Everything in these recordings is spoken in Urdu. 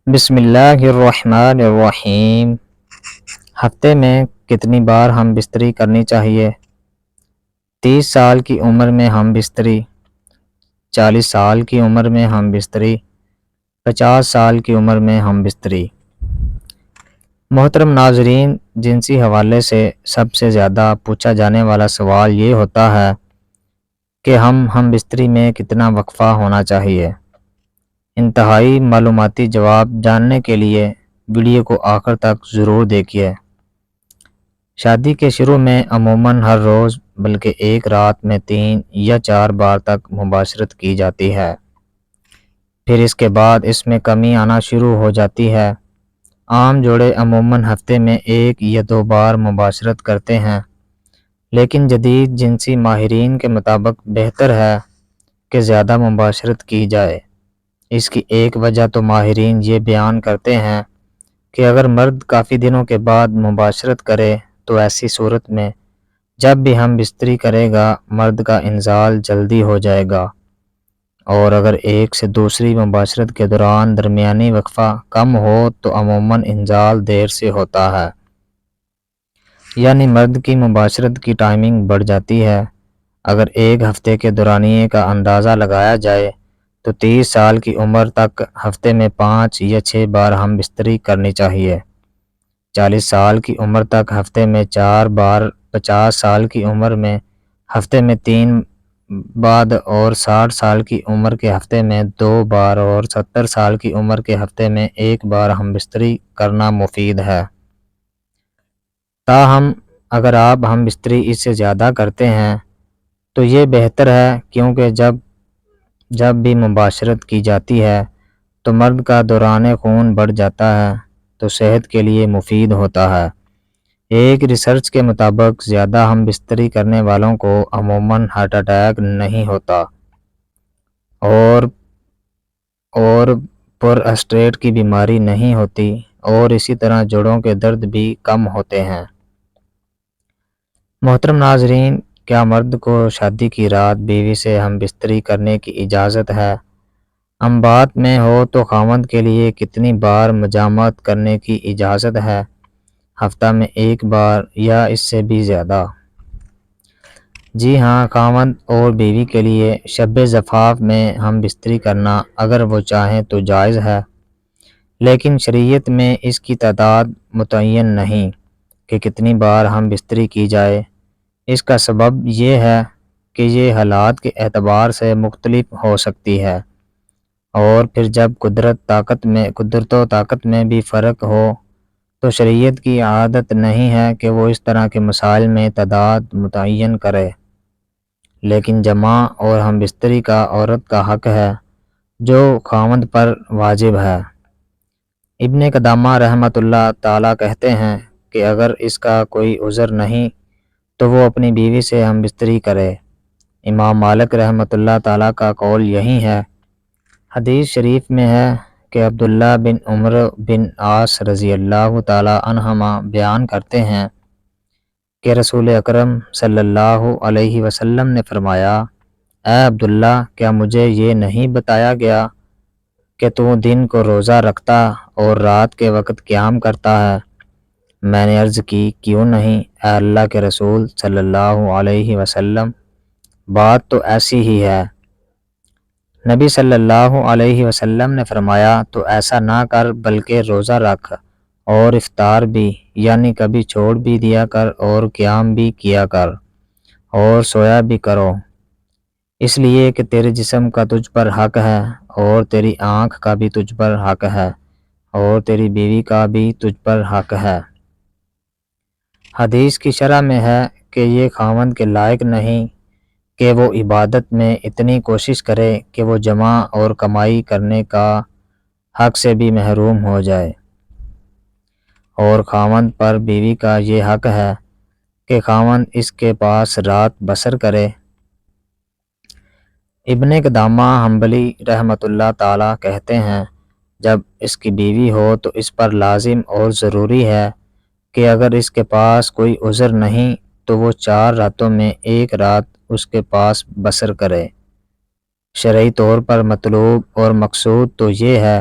بسم اللہ الرحمن الرحیم۔ ہفتے میں کتنی بار ہم بستری کرنی چاہیے؟ 30 سال کی عمر میں ہم بستری، 40 سال کی عمر میں ہم بستری، 50 سال کی عمر میں ہم بستری۔ محترم ناظرین، جنسی حوالے سے سب سے زیادہ پوچھا جانے والا سوال یہ ہوتا ہے کہ ہم بستری میں کتنا وقفہ ہونا چاہیے۔ انتہائی معلوماتی جواب جاننے کے لیے ویڈیو کو آخر تک ضرور دیکھیے۔ شادی کے شروع میں عموماً ہر روز بلکہ ایک رات میں 3 یا 4 بار تک مباشرت کی جاتی ہے۔ پھر اس کے بعد اس میں کمی آنا شروع ہو جاتی ہے۔ عام جوڑے عموماً ہفتے میں 1 یا 2 بار مباشرت کرتے ہیں، لیکن جدید جنسی ماہرین کے مطابق بہتر ہے کہ زیادہ مباشرت کی جائے۔ اس کی ایک وجہ تو ماہرین یہ بیان کرتے ہیں کہ اگر مرد کافی دنوں کے بعد مباشرت کرے تو ایسی صورت میں جب بھی ہم بستری کرے گا مرد کا انزال جلدی ہو جائے گا، اور اگر ایک سے دوسری مباشرت کے دوران درمیانی وقفہ کم ہو تو عموماً انزال دیر سے ہوتا ہے، یعنی مرد کی مباشرت کی ٹائمنگ بڑھ جاتی ہے۔ اگر ایک ہفتے کے دورانیے کا اندازہ لگایا جائے تو 30 سال کی عمر تک ہفتے میں 5 یا 6 بار ہم بستری کرنی چاہیے، 40 سال کی عمر تک ہفتے میں 4 بار، 50 سال کی عمر میں ہفتے میں 3 بعد، اور 60 سال کی عمر کے ہفتے میں 2 بار، اور 70 سال کی عمر کے ہفتے میں 1 بار ہم بستری کرنا مفید ہے۔ تاہم اگر آپ ہم بستری اس سے زیادہ کرتے ہیں تو یہ بہتر ہے، کیونکہ جب بھی مباشرت کی جاتی ہے تو مرد کا دوران خون بڑھ جاتا ہے تو صحت کے لیے مفید ہوتا ہے۔ ایک ریسرچ کے مطابق زیادہ ہم بستری کرنے والوں کو عموماً ہارٹ اٹیک نہیں ہوتا، اور پراسٹیٹ کی بیماری نہیں ہوتی، اور اسی طرح جوڑوں کے درد بھی کم ہوتے ہیں۔ محترم ناظرین، کیا مرد کو شادی کی رات بیوی سے ہم بستری کرنے کی اجازت ہے؟ ہم بات میں ہو تو خاوند کے لیے کتنی بار مجامعت کرنے کی اجازت ہے؟ ہفتہ میں 1 بار یا اس سے بھی زیادہ؟ جی ہاں، خاوند اور بیوی کے لیے شب زفاف میں ہم بستری کرنا اگر وہ چاہیں تو جائز ہے، لیکن شریعت میں اس کی تعداد متعین نہیں کہ کتنی بار ہم بستری کی جائے۔ اس کا سبب یہ ہے کہ یہ حالات کے اعتبار سے مختلف ہو سکتی ہے، اور پھر جب قدرت و طاقت میں بھی فرق ہو تو شریعت کی عادت نہیں ہے کہ وہ اس طرح کے مسائل میں تعداد متعین کرے، لیکن جمع اور ہم بستری کا عورت کا حق ہے جو خاوند پر واجب ہے۔ ابن قدامہ رحمۃ اللہ تعالیٰ کہتے ہیں کہ اگر اس کا کوئی عذر نہیں تو وہ اپنی بیوی سے ہم بستری کرے۔ امام مالک رحمۃ اللہ تعالیٰ کا قول یہی ہے۔ حدیث شریف میں ہے کہ عبداللہ بن عمر بن عاص رضی اللہ تعالیٰ عنہما بیان کرتے ہیں کہ رسول اکرم صلی اللہ علیہ وسلم نے فرمایا، اے عبداللہ، کیا مجھے یہ نہیں بتایا گیا کہ تو دن کو روزہ رکھتا اور رات کے وقت قیام کرتا ہے؟ میں نے عرض کی، کیوں نہیں اے اللہ کے رسول صلی اللہ علیہ وسلم، بات تو ایسی ہی ہے۔ نبی صلی اللہ علیہ وسلم نے فرمایا، تو ایسا نہ کر بلکہ روزہ رکھ اور افطار بھی، یعنی کبھی چھوڑ بھی دیا کر اور قیام بھی کیا کر اور سویا بھی کرو، اس لیے کہ تیرے جسم کا تجھ پر حق ہے، اور تیری آنکھ کا بھی تجھ پر حق ہے، اور تیری بیوی کا بھی تجھ پر حق ہے۔ حدیث کی شرح میں ہے کہ یہ خاوند کے لائق نہیں کہ وہ عبادت میں اتنی کوشش کرے کہ وہ جمع اور کمائی کرنے کا حق سے بھی محروم ہو جائے، اور خاوند پر بیوی کا یہ حق ہے کہ خاوند اس کے پاس رات بسر کرے۔ ابن قدامہ حنبلی رحمۃ اللہ تعالیٰ کہتے ہیں، جب اس کی بیوی ہو تو اس پر لازم اور ضروری ہے کہ اگر اس کے پاس کوئی عذر نہیں تو وہ 4 راتوں میں 1 رات اس کے پاس بسر کرے۔ شرعی طور پر مطلوب اور مقصود تو یہ ہے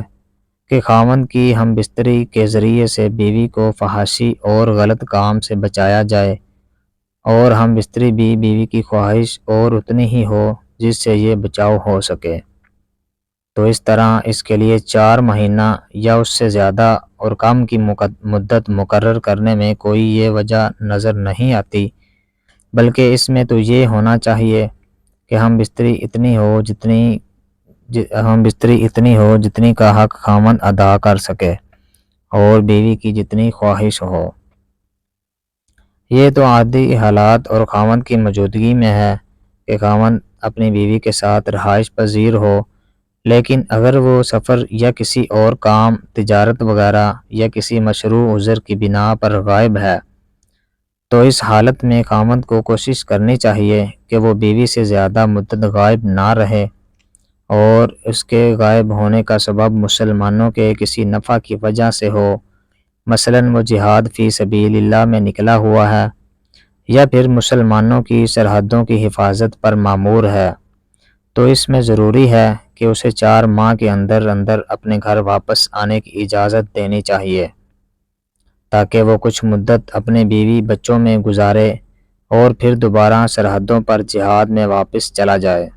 کہ خاوند کی ہم بستری کے ذریعے سے بیوی کو فحاشی اور غلط کام سے بچایا جائے، اور ہم بستری بھی بیوی کی خواہش اور اتنی ہی ہو جس سے یہ بچاؤ ہو سکے۔ تو اس طرح اس کے لیے 4 مہینہ یا اس سے زیادہ اور کم کی مدت مقرر کرنے میں کوئی یہ وجہ نظر نہیں آتی، بلکہ اس میں تو یہ ہونا چاہیے کہ ہم بستری اتنی ہو جتنی کا حق خاوند ادا کر سکے اور بیوی کی جتنی خواہش ہو۔ یہ تو عادی حالات اور خاوند کی موجودگی میں ہے کہ خاوند اپنی بیوی کے ساتھ رہائش پذیر ہو، لیکن اگر وہ سفر یا کسی اور کام، تجارت وغیرہ یا کسی مشروع عذر کی بنا پر غائب ہے، تو اس حالت میں خاوند کو کوشش کرنی چاہیے کہ وہ بیوی سے زیادہ مدت غائب نہ رہے، اور اس کے غائب ہونے کا سبب مسلمانوں کے کسی نفع کی وجہ سے ہو، مثلاً وہ جہاد فی سبیل اللہ میں نکلا ہوا ہے، یا پھر مسلمانوں کی سرحدوں کی حفاظت پر مامور ہے، تو اس میں ضروری ہے کہ اسے 4 ماہ کے اندر اپنے گھر واپس آنے کی اجازت دینی چاہیے، تاکہ وہ کچھ مدت اپنے بیوی بچوں میں گزارے اور پھر دوبارہ سرحدوں پر جہاد میں واپس چلا جائے۔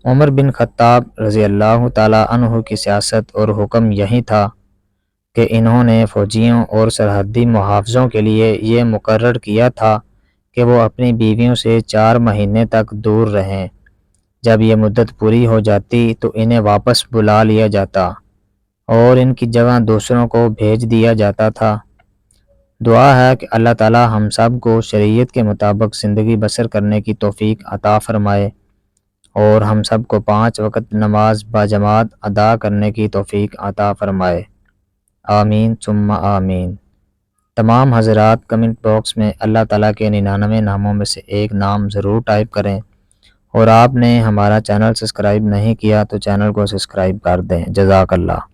عمر بن خطاب رضی اللہ تعالیٰ عنہ کی سیاست اور حکم یہی تھا کہ انہوں نے فوجیوں اور سرحدی محافظوں کے لیے یہ مقرر کیا تھا کہ وہ اپنی بیویوں سے 4 مہینے تک دور رہیں۔ جب یہ مدت پوری ہو جاتی تو انہیں واپس بلا لیا جاتا اور ان کی جگہ دوسروں کو بھیج دیا جاتا تھا۔ دعا ہے کہ اللہ تعالیٰ ہم سب کو شریعت کے مطابق زندگی بسر کرنے کی توفیق عطا فرمائے، اور ہم سب کو 5 وقت نماز باجماعت ادا کرنے کی توفیق عطا فرمائے، آمین ثم آمین۔ تمام حضرات کمنٹ باکس میں اللہ تعالیٰ کے 99 ناموں میں سے ایک نام ضرور ٹائپ کریں، اور آپ نے ہمارا چینل سبسکرائب نہیں کیا تو چینل کو سبسکرائب کر دیں۔ جزاک اللہ۔